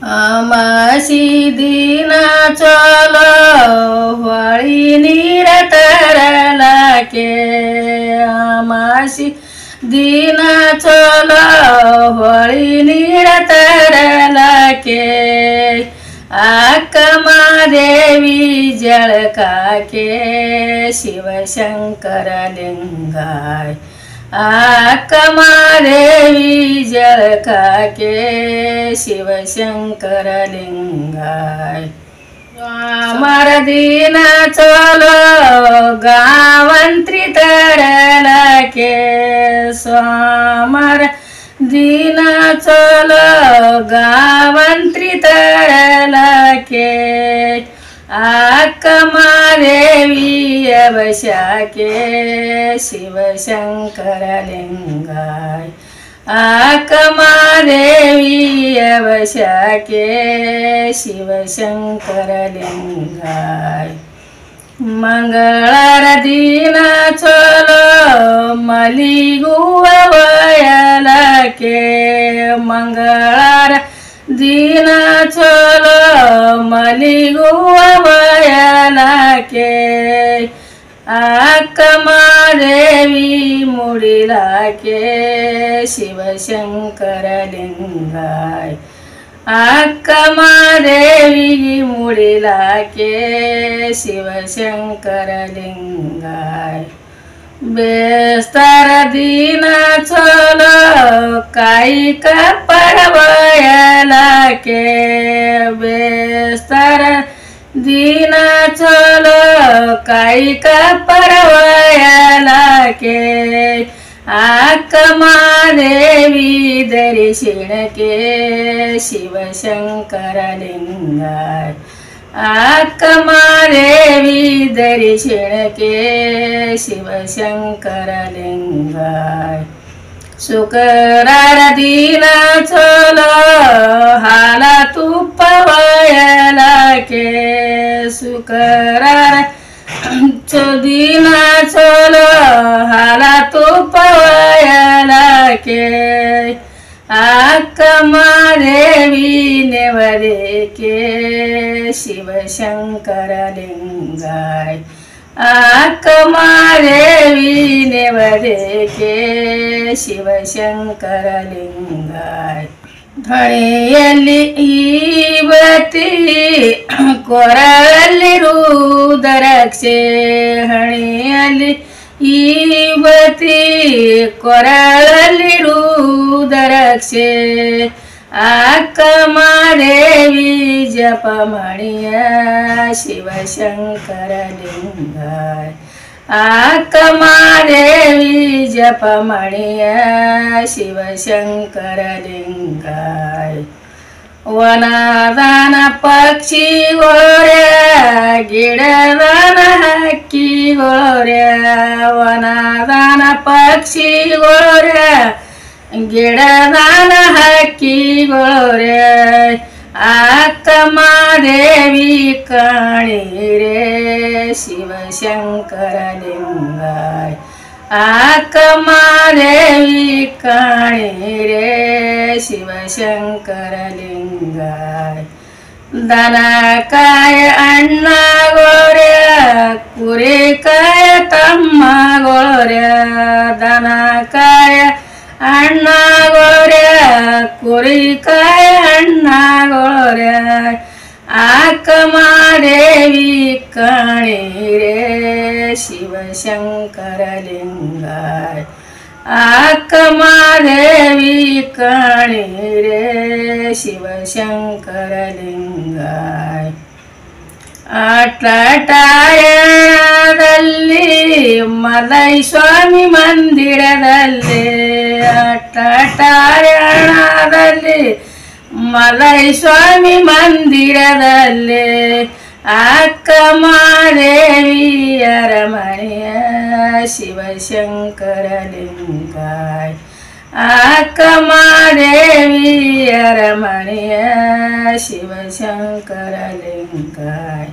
अमासी दिन चलो होळी नीर तरलाके अमासी दिन चलो होळी नीर तरलाके अक्कमा देवी जळकाके शिवशंकर लिंगाय अक्कमा देवी जळकाके शिवशंकर लिंगाय स्वामर दिन चलो गावंत्री तरलाके स्वामर दिन चलो गावंत्री तरलाके अक्कमा देवी अवशाके शिवशंकर लिंगाय अक्कमा देवी अवशाके शिवशंकर लिंगाय मंगळार दिन चलो मलिगुवा वयलाके मंगळार दिन चलो मलिगुवा वयलाके अक्कमा देवी मुडिलाके शिवशंकर लिंगाय अक्कमा देवी मुडिलाके शिवशंकर लिंगाय बेस्तर दिन चलो कायिक परवयलाके बेस्तर दिन चलो कायिक परवयलाके अक्कमा देवी दर्शनके शिवशंकर लिंगाय अक्कमा देवी दर्शनके शिवशंकर लिंगाय शुक्रार दिन चलो हाला तुप्प वयलाके शुक्रार दिन चलो हाला तुप्प वयलाके अक्कमा देवी नेवदेके शिवशंकर लिंगाय अक्कमा देवी नेवदेके शिवशंकर लिंगाय धणिಯಲ್ಲಿ ಯುವತಿ ಕೊರಳಲ್ಲಿ ರುದ್ರಾಕ್ಷಿ ಹಣೆಯಲ್ಲಿ ಯುವತಿ ಕೊರಳಲ್ಲಿ ರುದ್ರಾಕ್ಷಿ ಅಕ್ಕಮ್ಮ ದೇವಿ ಜಪಮಣಿಯ ಶಿವಶಂಕರ ಲಿಂಗಾಯ अक्कमा देवी जपमणिय शिवशंकर लिंगाय वनादान पक्षी गोऱ्या गिडदान हक्की गोऱ्या वनादान पक्षी गोऱ्या गिडदान हक्की गोऱ्या अक्कमा देवी काणी रे शिवशंकर लिंगाय अक्कमा देवी काणी रे शिवशंकर लिंगाय दनकाय अण्णा गोऱ्या कुरेकाय तम्मा गोऱ्या दनकाय अण्णा गोऱ्या कुरिकाय अण्णा गोऱ्या अक्कमा देवी काणी रे शिवशंकर लिंगाय अक्कमा देवी काणी रे शिवशंकर लिंगाय ಅಟ್ಟಾಯಣದಲ್ಲಿ ಮಲೈ ಸ್ವಾಮಿ ಮಂದಿರದಲ್ಲಿ ಅಟ್ಟಾಯಣದಲ್ಲಿ ಮಲೈ ಸ್ವಾಮಿ ಮಂದಿರದಲ್ಲಿ ಅಕ್ಕಮ್ಮ ದೇವಿ ಅರಮನೆಯ ಶಿವಶಂಕರ लिंगाय अक्कमा देवी अरमणिय शिवशंकर लिंगाय।